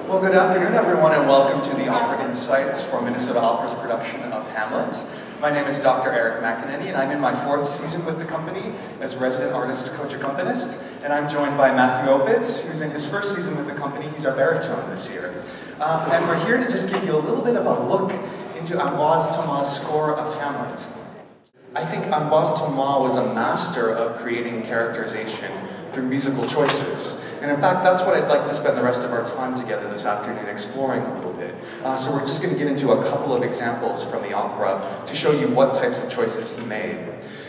Well, good afternoon, everyone, and welcome to the Opera Insights for Minnesota Opera's production of Hamlet. My name is Dr. Eric McEnaney, and I'm in my 4th season with the company as resident artist, coach, accompanist. And I'm joined by Matthew Opitz, who's in his 1st season with the company. He's our baritone this year. And we're here to just give you a little bit of a look into Ambroise Thomas' score of Hamlet. I think Ambroise Thomas was a master of creating characterization through musical choices. And in fact, that's what I'd like to spend the rest of our time together this afternoon exploring a little bit. So we're just going to get into a couple of examples from the opera to show you what types of choices he made.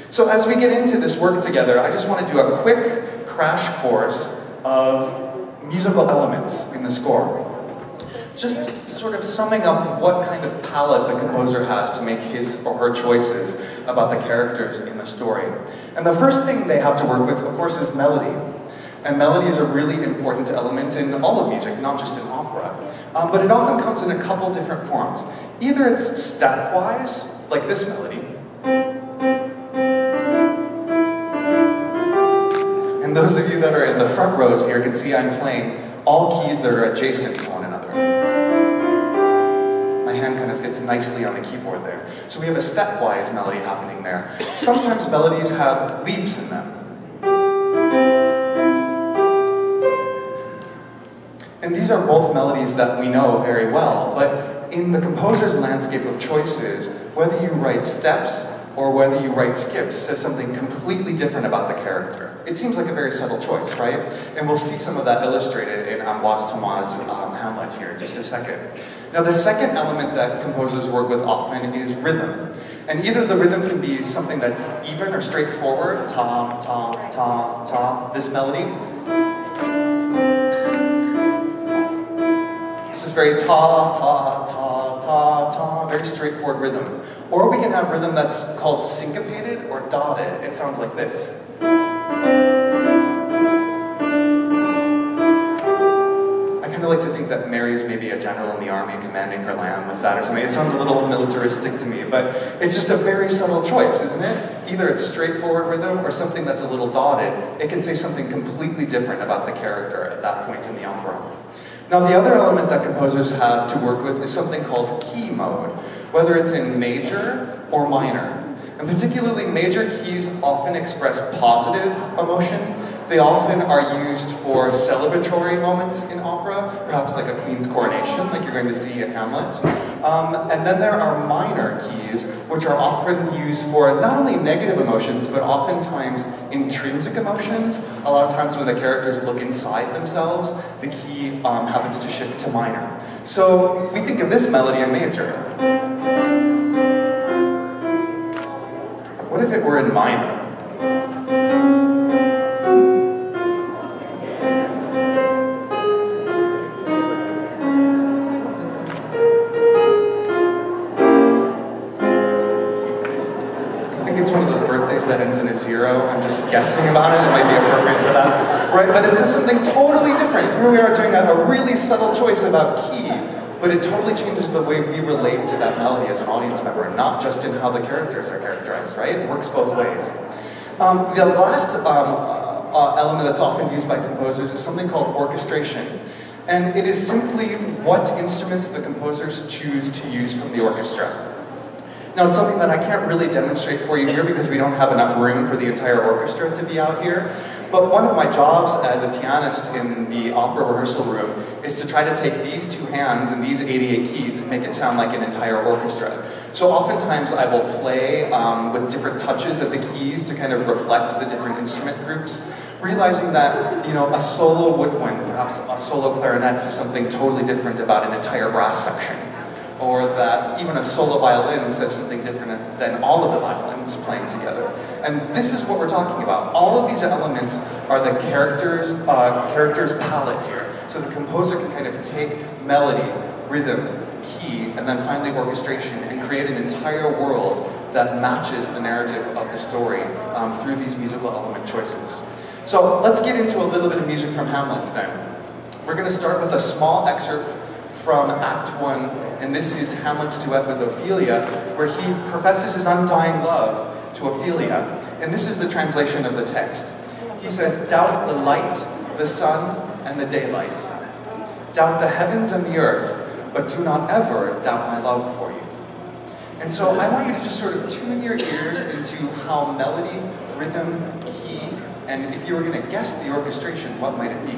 So as we get into this work together, I just want to do a quick crash course of musical elements in the score. Just sort of summing up what kind of palette the composer has to make his or her choices about the characters in the story. And the first thing they have to work with, of course, is melody. And melody is a really important element in all of music, not just in opera. But it often comes in a couple different forms. Either it's stepwise, like this melody. And those of you that are in the front rows here can see I'm playing all keys that are adjacent to one another. My hand kind of fits nicely on the keyboard there. So we have a stepwise melody happening there. Sometimes melodies have leaps in them. And these are both melodies that we know very well, but in the composer's landscape of choices, whether you write steps or whether you write skips says something completely different about the character. It seems like a very subtle choice, right? And we'll see some of that illustrated in Ambroise Thomas' Hamlet here in just a second. Now, the second element that composers work with often is rhythm. And either the rhythm can be something that's even or straightforward, ta, ta, ta, ta, this melody. This is very ta, ta, ta, ta, ta, very straightforward rhythm. Or we can have rhythm that's called syncopated or dotted. It sounds like this. I kind of like to think that Mary's maybe a general in the army commanding her land with that or something. It sounds a little militaristic to me, but it's just a very subtle choice, isn't it? Either it's straightforward rhythm or something that's a little dotted. It can say something completely different about the character at that point in the opera. Now, the other element that composers have to work with is something called key mode, whether it's in major or minor. And particularly, major keys often express positive emotion. They often are used for celebratory moments in opera, perhaps like a queen's coronation, like you're going to see in Hamlet. And then there are minor keys, which are often used for not only negative emotions, but oftentimes intrinsic emotions. A lot of times when the characters look inside themselves, the key happens to shift to minor. So we think of this melody in major. What if it were in minor? I think it's one of those birthdays that ends in a 0. I'm just guessing about it. It might be appropriate for that. Right? But this is something totally different. Here we are doing a really subtle choice about key. But it totally changes the way we relate to that melody as an audience member, not just in how the characters are characterized, right? It works both ways. The last element that's often used by composers is something called orchestration. And it is simply what instruments the composers choose to use from the orchestra. Now, it's something that I can't really demonstrate for you here because we don't have enough room for the entire orchestra to be out here. But one of my jobs as a pianist in the opera rehearsal room is to try to take these 2 hands and these 88 keys and make it sound like an entire orchestra. So oftentimes I will play with different touches of the keys to kind of reflect the different instrument groups, realizing that, you know, a solo woodwind, perhaps a solo clarinet, says something totally different about an entire brass section. Or that even a solo violin says something different than all of the violins playing together. And this is what we're talking about. All of these elements are the character's palette here. So the composer can kind of take melody, rhythm, key, and then finally orchestration and create an entire world that matches the narrative of the story through these musical element choices. So let's get into a little bit of music from Hamlet then. We're going to start with a small excerpt from Act 1, and this is Hamlet's duet with Ophelia, where he professes his undying love to Ophelia. And this is the translation of the text. He says, "Doubt the light, the sun, and the daylight. doubt the heavens and the earth, but do not ever doubt my love for you. And so I want you to just sort of tune your ears into how melody, rhythm, key, and if you were going to guess the orchestration, what might it be?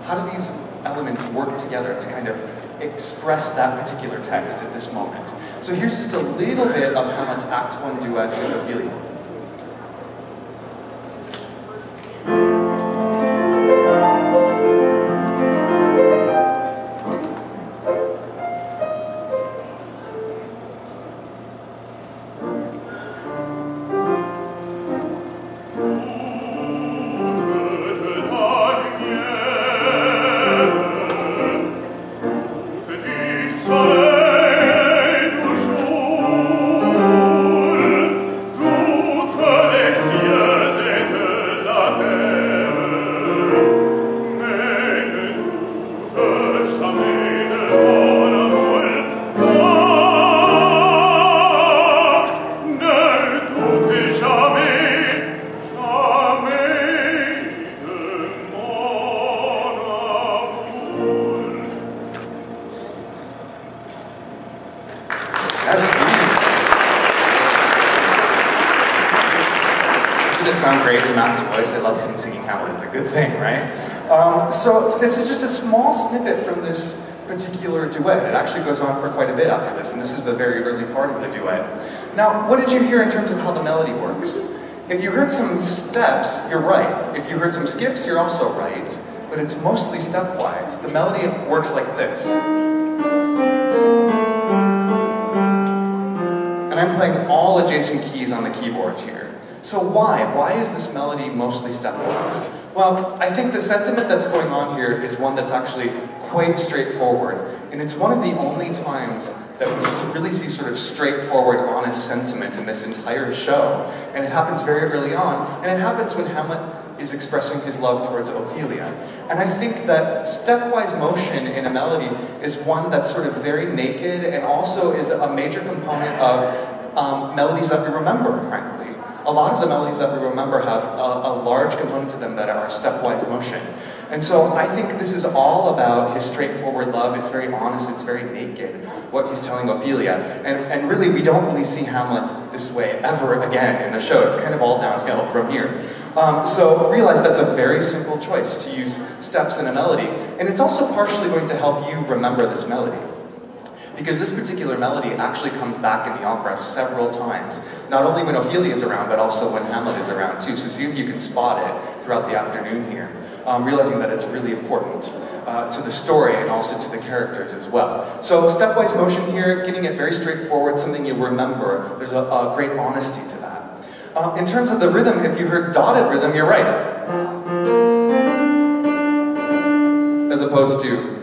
How do these elements work together to kind of express that particular text at this moment? So here's just a little bit of Hamlet's Act 1 duet with Ophelia. Sound great in Matt's voice. I love him singing Hamlet. It's a good thing, right? So this is just a small snippet from this particular duet. It actually goes on for quite a bit after this, and this is the very early part of the duet. Now, what did you hear in terms of how the melody works? If you heard some steps, you're right. If you heard some skips, you're also right. But it's mostly stepwise. The melody works like this. And I'm playing all adjacent keys on the keyboards here. So why? Why is this melody mostly stepwise? Well, I think the sentiment that's going on here is one that's actually quite straightforward. And it's one of the only times that we really see sort of straightforward, honest sentiment in this entire show. And it happens very early on, and it happens when Hamlet is expressing his love towards Ophelia. And I think that stepwise motion in a melody is one that's sort of very naked and also is a major component of melodies that we remember, frankly. A lot of the melodies that we remember have a large component to them that are stepwise motion. And so I think this is all about his straightforward love. It's very honest, it's very naked, what he's telling Ophelia. And really, we don't really see Hamlet this way ever again in the show. It's kind of all downhill from here. So realize that's a very simple choice to use steps in a melody. And it's also partially going to help you remember this melody. Because this particular melody actually comes back in the opera several times. Not only when Ophelia is around, but also when Hamlet is around too. So see if you can spot it throughout the afternoon here, realizing that it's really important to the story and also to the characters as well. So stepwise motion here, getting it very straightforward, something you'll remember. There's a great honesty to that. In terms of the rhythm, if you heard dotted rhythm, you're right. As opposed to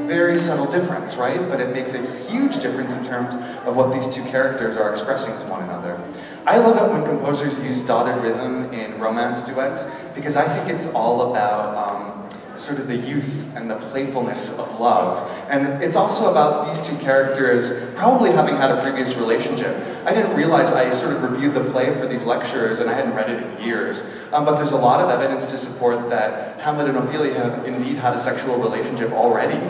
very subtle difference, right? But it makes a huge difference in terms of what these two characters are expressing to one another. I love it when composers use dotted rhythm in romance duets because I think it's all about sort of the youth and the playfulness of love. And it's also about these two characters probably having had a previous relationship. I didn't realize I sort of reviewed the play for these lectures and I hadn't read it in years. But there's a lot of evidence to support that Hamlet and Ophelia have indeed had a sexual relationship already.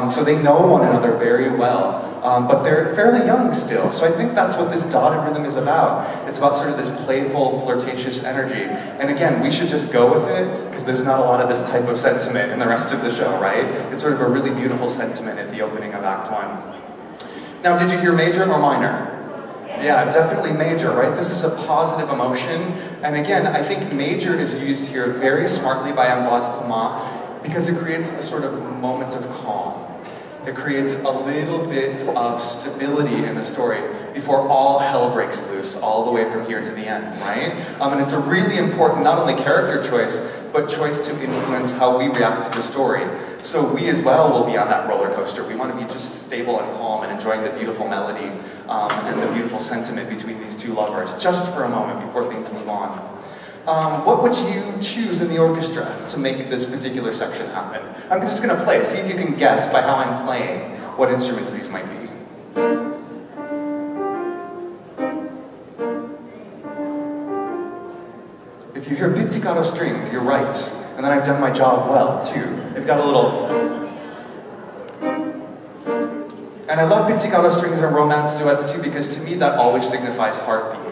So they know one another very well, but they're fairly young still. So I think that's what this dotted rhythm is about. It's about sort of this playful, flirtatious energy. And again, we should just go with it because there's not a lot of this type of sentiment in the rest of the show, right? It's sort of a really beautiful sentiment at the opening of Act 1. Now, did you hear major or minor? Yeah, definitely major, right? This is a positive emotion. And again, I think major is used here very smartly by Ambroise Thomas because it creates a sort of moment of calm. It creates a little bit of stability in the story before all hell breaks loose, all the way from here to the end, right? And it's a really important, not only character choice, but choice to influence how we react to the story. So we as well will be on that roller coaster. We want to be just stable and calm and enjoying the beautiful melody and the beautiful sentiment between these two lovers, just for a moment before things move on. What would you choose in the orchestra to make this particular section happen? I'm just going to play it. See if you can guess by how I'm playing what instruments these might be. If you hear pizzicato strings, you're right. and then I've done my job well, too. They've got a little... And I love pizzicato strings and romance duets, too, because to me that always signifies heartbeat.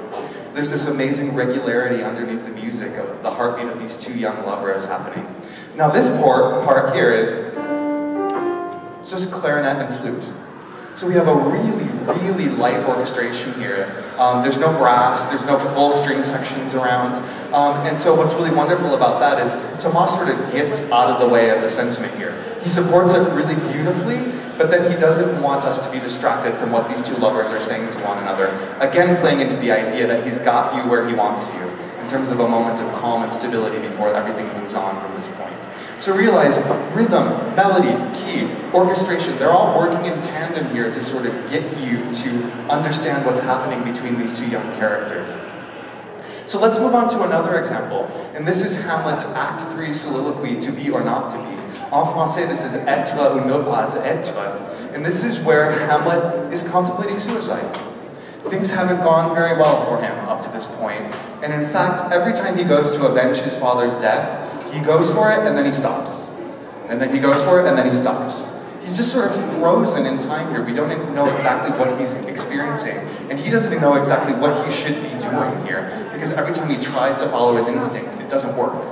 There's this amazing regularity underneath the music of the heartbeat of these two young lovers happening. Now this part here is just clarinet and flute. So we have a really, really light orchestration here. There's no brass, there's no full string sections around. And so what's really wonderful about that is Thomas sort of gets out of the way of the sentiment here. He supports it really beautifully, but then he doesn't want us to be distracted from what these two lovers are saying to one another. Again, playing into the idea that he's got you where he wants you, in terms of a moment of calm and stability before everything moves on from this point. So realize rhythm, melody, key, orchestration, they're all working in tandem here to sort of get you to understand what's happening between these two young characters. So let's move on to another example, and this is Hamlet's Act 3 soliloquy, To Be or Not to Be. En français, this is être ou ne pas être, and this is where Hamlet is contemplating suicide. Things haven't gone very well for him up to this point, and in fact, every time he goes to avenge his father's death, he goes for it and then he stops. And then he goes for it and then he stops. He's just sort of frozen in time here. We don't know exactly what he's experiencing, and he doesn't know exactly what he should be doing here, because every time he tries to follow his instinct, it doesn't work.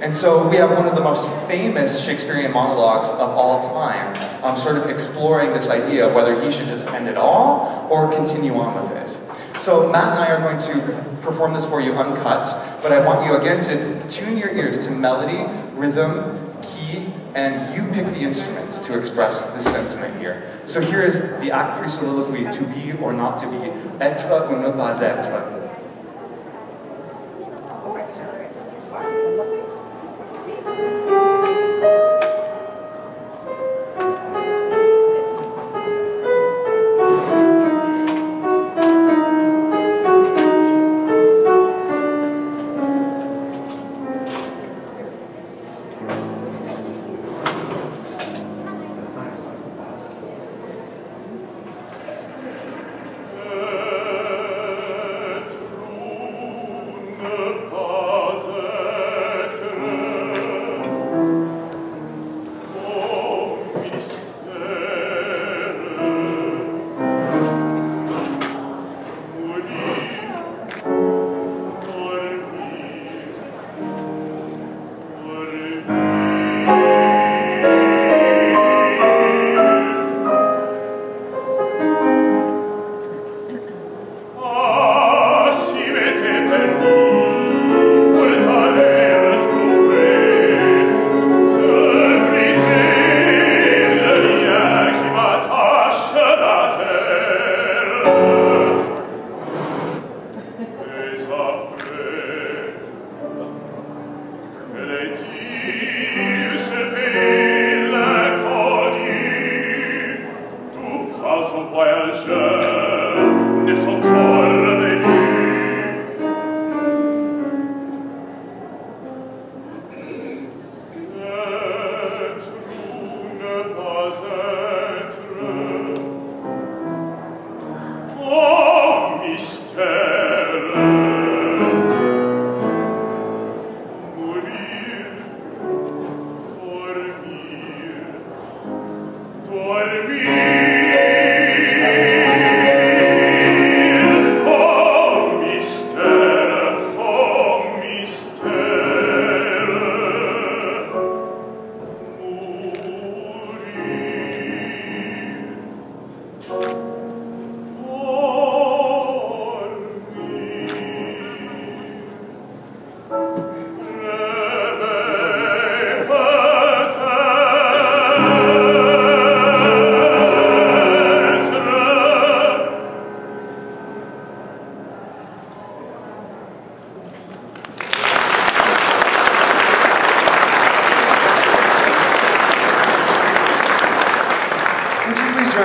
And so we have one of the most famous Shakespearean monologues of all time, sort of exploring this idea of whether he should just end it all or continue on with it. So Matt and I are going to perform this for you uncut, but I want you again to tune your ears to melody, rhythm, key, and you pick the instruments to express this sentiment here. So here is the Act 3 soliloquy, To Be or Not to Be, être ou ne pas être.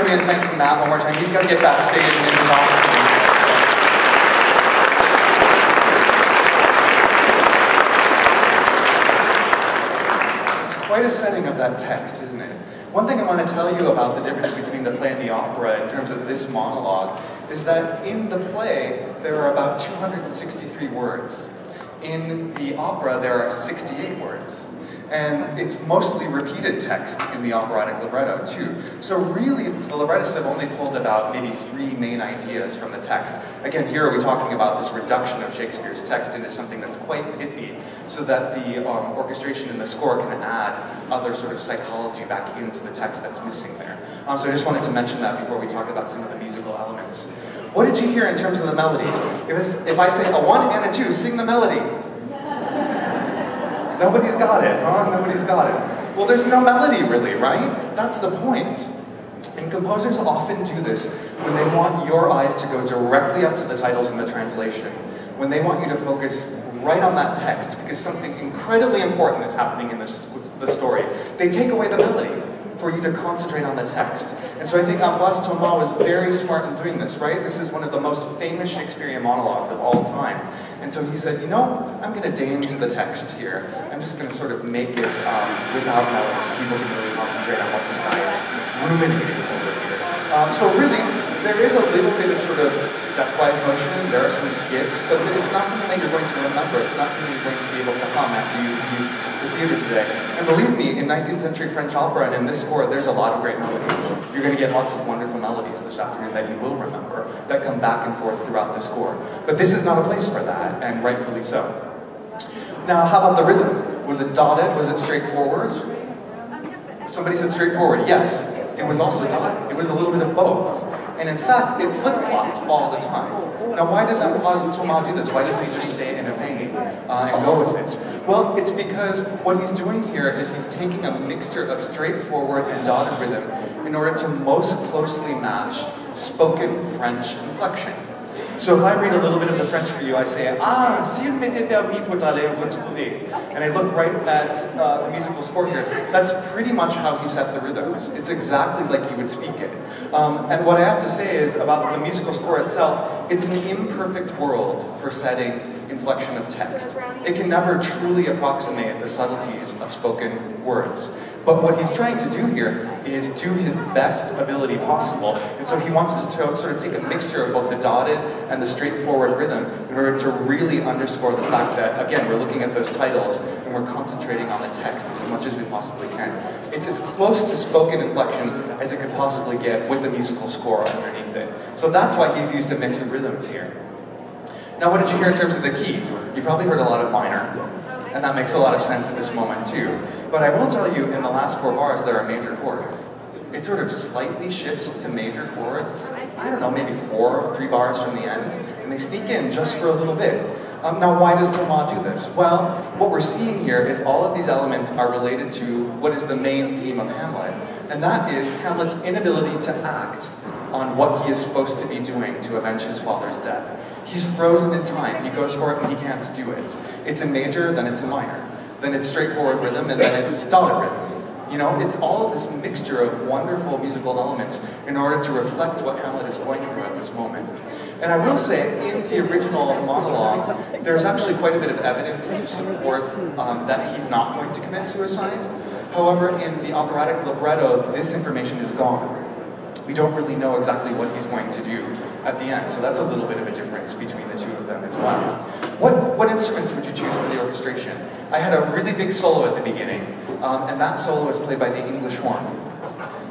And thanking Matt one more time. He's got to get backstage and into Boston. It's quite a setting of that text, isn't it? One thing I want to tell you about the difference between the play and the opera in terms of this monologue is that in the play there are about 263 words. In the opera there are 68 words. And it's mostly repeated text in the operatic libretto too. So really, the librettists have only pulled about maybe 3 main ideas from the text. Again, here we're talking about this reduction of Shakespeare's text into something that's quite pithy, so that the orchestration in the score can add other sort of psychology back into the text that's missing there. So I just wanted to mention that before we talk about some of the musical elements. What did you hear in terms of the melody? If I say a 1 and a 2, sing the melody. Nobody's got it, huh? Nobody's got it. Well, there's no melody really, right? That's the point. And composers often do this when they want your eyes to go directly up to the titles in the translation, when they want you to focus right on that text because something incredibly important is happening in the story. They take away the melody for you to concentrate on the text. And so I think Ambroise Thomas was very smart in doing this, right? This is one of the most famous Shakespearean monologues of all time. And so he said, you know, I'm going to deign to the text here. I'm just going to sort of make it without melody so people can really concentrate on what this guy is ruminating over here. So really, there is a little bit of sort of stepwise motion, there are some skips, but it's not something that you're going to remember. It's not something you're going to be able to hum after you leave the theater today. And believe me, in 19th century French opera and in this score, there's a lot of great melodies. You're going to get lots of wonderful melodies this afternoon that you will remember, that come back and forth throughout the score. But this is not a place for that, and rightfully so. Now, how about the rhythm? Was it dotted? Was it straightforward? Somebody said straightforward. Yes, it was also dotted. It was a little bit of both. And in fact, it flip-flopped all the time. Now, why does Ambroise Thomas do this? Why doesn't he just stay in a vein and go with it? Well, it's because what he's doing here is he's taking a mixture of straightforward and dotted rhythm in order to most closely match spoken French inflection. So if I read a little bit of the French for you, I say, ah, s'il m'était permis pour aller retrouver. And I look right at the musical score here. That's pretty much how he set the rhythms. It's exactly like he would speak it. And what I have to say is about the musical score itself, it's an imperfect world for setting inflection of text. It can never truly approximate the subtleties of spoken words. But what he's trying to do here is do his best ability possible. And so he wants to sort of take a mixture of both the dotted and the straightforward rhythm in order to really underscore the fact that, again, we're looking at those titles and we're concentrating on the text as much as we possibly can. It's as close to spoken inflection as it could possibly get with a musical score underneath it. So that's why he's used a mix of rhythms here. Now, what did you hear in terms of the key? You probably heard a lot of minor, and that makes a lot of sense at this moment too. But I will tell you, in the last 4 bars, there are major chords. It sort of slightly shifts to major chords, I don't know, maybe 3 bars from the end, and they sneak in just for a little bit. Now, why does Thomas do this? Well, what we're seeing here is all of these elements are related to what is the main theme of Hamlet, and that is Hamlet's inability to act on what he is supposed to be doing to avenge his father's death. He's frozen in time. He goes for it and he can't do it. It's a major, then it's a minor. Then it's straightforward rhythm, and then it's dotted rhythm. You know, it's all of this mixture of wonderful musical elements in order to reflect what Hamlet is going through at this moment. And I will say, in the original monologue, there's actually quite a bit of evidence to support that he's not going to commit suicide. However, in the operatic libretto, this information is gone. We don't really know exactly what he's going to do at the end, so that's a little bit of a difference between the two of them as well. What instruments would you choose for the orchestration? I had a really big solo at the beginning, and that solo is played by the English horn.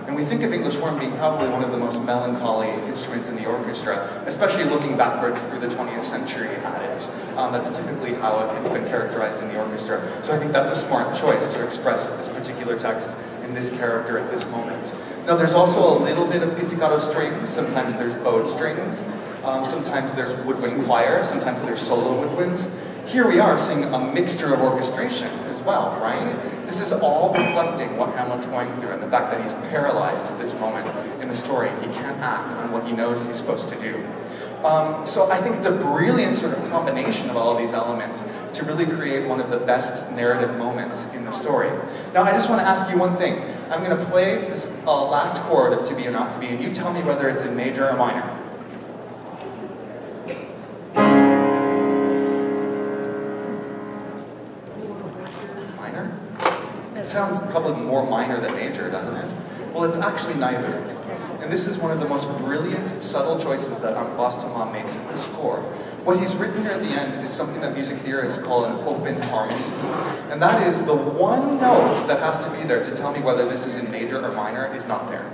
And we think of English horn being probably one of the most melancholy instruments in the orchestra, especially looking backwards through the 20th century at it. That's typically how it's been characterized in the orchestra. So I think that's a smart choice to express this particular text in this character at this moment. Now there's also a little bit of pizzicato strings, sometimes there's bowed strings, sometimes there's woodwind choir, sometimes there's solo woodwinds. Here we are seeing a mixture of orchestration as well, right? This is all reflecting what Hamlet's going through and the fact that he's paralyzed at this moment in the story. He can't act on what he knows he's supposed to do. So I think it's a brilliant sort of combination of all of these elements to really create one of the best narrative moments in the story. Now I just want to ask you one thing. I'm going to play this last chord of To Be or Not to Be, and you tell me whether it's in major or minor. It sounds probably more minor than major, doesn't it? Well, it's actually neither. And this is one of the most brilliant, subtle choices that Ambroise Thomas makes in the score. What he's written here at the end is something that music theorists call an open harmony. And that is the one note that has to be there to tell me whether this is in major or minor is not there.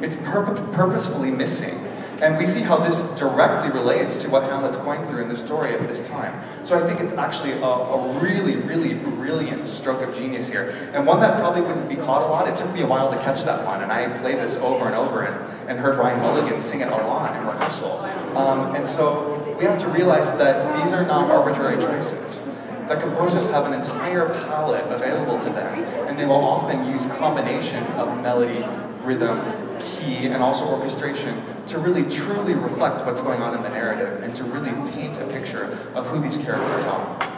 It's purposefully missing. And we see how this directly relates to what Hamlet's going through in the story at this time. So I think it's actually a really, really brilliant stroke of genius here. And one that probably wouldn't be caught a lot. It took me a while to catch that one, and I played this over and over and heard Ryan Mulligan sing it a lot in rehearsal. And so we have to realize that these are not arbitrary choices. That composers have an entire palette available to them, and they will often use combinations of melody, rhythm, key, and also orchestration to really truly reflect what's going on in the narrative and to really paint a picture of who these characters are.